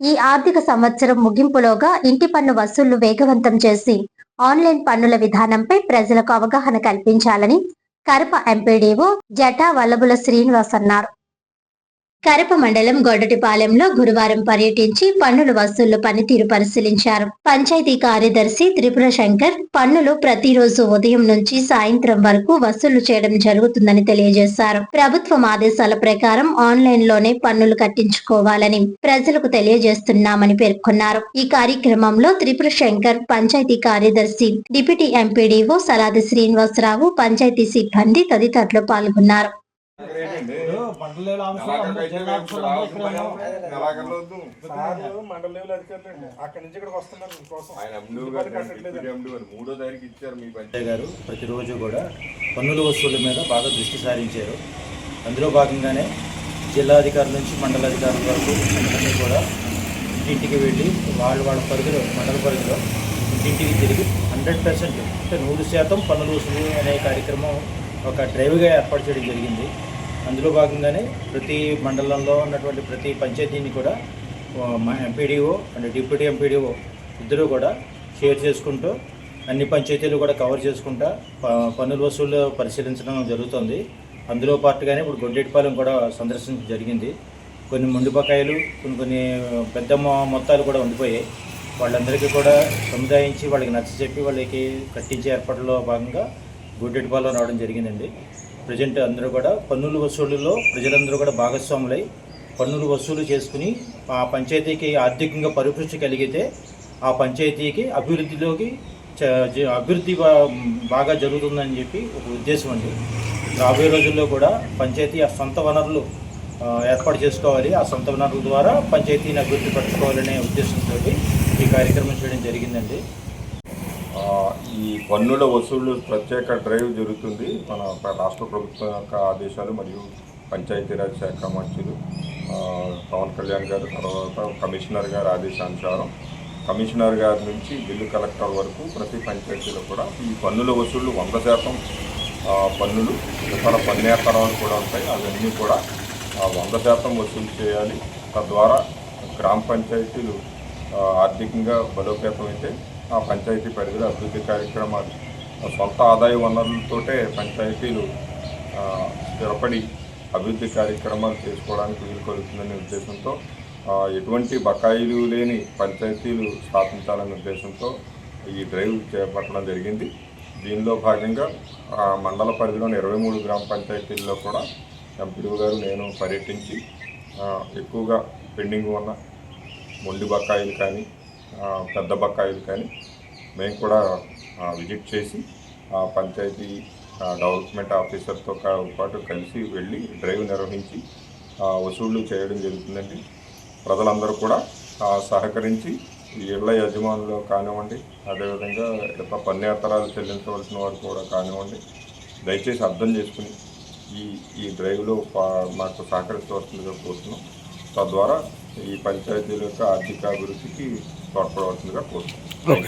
ఈ ఆర్థిక సంవత్సరం ముగింపులోగా ఇంటి పన్ను వసూళ్లు వేగవంతం చేసి ఆన్లైన్ పన్నుల విధానంపై ప్రజలకు అవగాహన కల్పించాలని కరప ఎంపీడీఓ జటా వల్లభుల శ్రీనివాస్ అన్నారు. కరప మండలం గొడ్డటిపాలెంలో గురువారం పర్యటించి పన్నుల వసూళ్లు పనితీరు పరిశీలించారు. పంచాయతీ కార్యదర్శి త్రిపుర శంకర్ పన్నులు ప్రతిరోజు ఉదయం నుంచి సాయంత్రం వరకు వసూలు చేయడం జరుగుతుందని తెలియజేశారు. ప్రభుత్వం ఆదేశాల ప్రకారం ఆన్లైన్ లోనే పన్నులు కట్టించుకోవాలని ప్రజలకు తెలియజేస్తున్నామని పేర్కొన్నారు. ఈ కార్యక్రమంలో త్రిపుర శంకర్, పంచాయతీ కార్యదర్శి, డిప్యూటీ ఎంపీడీఓ సలాది శ్రీనివాసరావు, పంచాయతీ సిబ్బంది తదితరులు పాల్గొన్నారు. ప్రతిరోజు కూడా పన్నుల వసూళ్ల మీద బాగా దృష్టి సారించారు. అందులో భాగంగానే జిల్లాధికారుల నుంచి మండలాధికారుల వరకు అందరినీ కూడా ఇంటింటికి వెళ్ళి వాళ్ళ పరిధిలో, మండల పరిధిలో ఇంటింటికి తిరిగి 100% అంటే 100% పన్నుల వసూలు అనే కార్యక్రమం ఒక డ్రైవ్గా ఏర్పాటు చేయడం జరిగింది. అందులో భాగంగానే ప్రతి మండలంలో ఉన్నటువంటి ప్రతి పంచాయతీని కూడా ఎంపీడీఓ అండ్ డిప్యూటీ ఎంపీడీఓ ఇద్దరు కూడా షేర్ చేసుకుంటూ అన్ని పంచాయతీలు కూడా కవర్ చేసుకుంటూ పన్నుల వసూలు పరిశీలించడం జరుగుతుంది. అందులో పాటుగానే ఇప్పుడు గొడ్డెటిపాలెం కూడా సందర్శించడం జరిగింది. కొన్ని మొండి బకాయిలు, కొన్ని పెద్ద మొత్తాలు కూడా ఉండిపోయాయి. వాళ్ళందరికీ కూడా సముదాయించి వాళ్ళకి నచ్చచెప్పి వాళ్ళకి కట్టించే ఏర్పాట్లలో భాగంగా గొడ్డెటిపాలెం రావడం జరిగిందండి. ప్రజెంట్ అందరూ కూడా పన్నుల వసూలులో ప్రజలందరూ కూడా భాగస్వాములై పన్నులు వసూలు చేసుకుని ఆ పంచాయతీకి ఆర్థికంగా పరిపుష్టి కలిగితే ఆ పంచాయతీకి అభివృద్ధి బాగా జరుగుతుందని చెప్పి ఒక ఉద్దేశం అండి. రాబోయే రోజుల్లో కూడా పంచాయతీ ఆ సొంత వనరులు ఏర్పాటు చేసుకోవాలి, ఆ సొంత వనరుల ద్వారా పంచాయతీని అభివృద్ధి పరచుకోవాలనే ఉద్దేశంతో ఈ కార్యక్రమం చేయడం జరిగిందండి. ఈ పన్నుల వసూళ్లు ప్రత్యేక డ్రైవ్ జరుగుతుంది. మన రాష్ట్ర ప్రభుత్వం యొక్క ఆదేశాలు మరియు పంచాయతీరాజ్ శాఖ మంత్రులు పవన్ కళ్యాణ్ గారు, తర్వాత కమిషనర్ గారి ఆదేశానుసారం కమిషనర్ గారి నుంచి బిల్లు కలెక్టర్ వరకు ప్రతి పంచాయతీలో కూడా ఈ పన్నుల వసూళ్లు 100% పన్నులు, ఇతర పన్నేతరాలు కూడా ఉంటాయి. అవన్నీ కూడా 100% వసూలు చేయాలి. తద్వారా గ్రామ పంచాయతీలు ఆర్థికంగా బలోపేతమైతే ఆ పంచాయతీ పరిధిలో అభివృద్ధి కార్యక్రమాలు, సొంత ఆదాయ వనరులతోటే పంచాయతీలు స్థిరపడి అభివృద్ధి కార్యక్రమాలు చేసుకోవడానికి వీలు కలుగుతుందనే ఉద్దేశంతో ఎటువంటి బకాయిలు లేని పంచాయతీలు స్థాపించాలనే ఉద్దేశంతో ఈ డ్రైవ్ చేపట్టడం జరిగింది. దీనిలో భాగంగా మండల పరిధిలోని 23 గ్రామ పంచాయతీల్లో కూడా ఎంపీడీ గారు, నేను పర్యటించి ఎక్కువగా పెండింగ్ ఉన్న మొండి బకాయిలు కానీ పెద్ద బకాయిలు కానీ మేము కూడా విజిట్ చేసి పంచాయతీ డెవలప్మెంట్ ఆఫీసర్తో పాటు కలిసి వెళ్ళి డ్రైవ్ నిర్వహించి వసూళ్లు చేయడం జరుగుతుందండి. ప్రజలందరూ కూడా సహకరించి ఇళ్ల యజమానులు కానివ్వండి, అదేవిధంగా ఇతర పన్నేతరాలు చెల్లించవలసిన వారు కూడా కానివ్వండి, దయచేసి అర్థం చేసుకుని ఈ డ్రైవ్లో మాకు సహకరించవలసిందిగా కోరుతున్నాం. తద్వారా ఈ పంచాయతీల యొక్క ఆర్థిక అభివృద్ధికి తోడ్పడవలసిందిగా కోరుతున్నాం.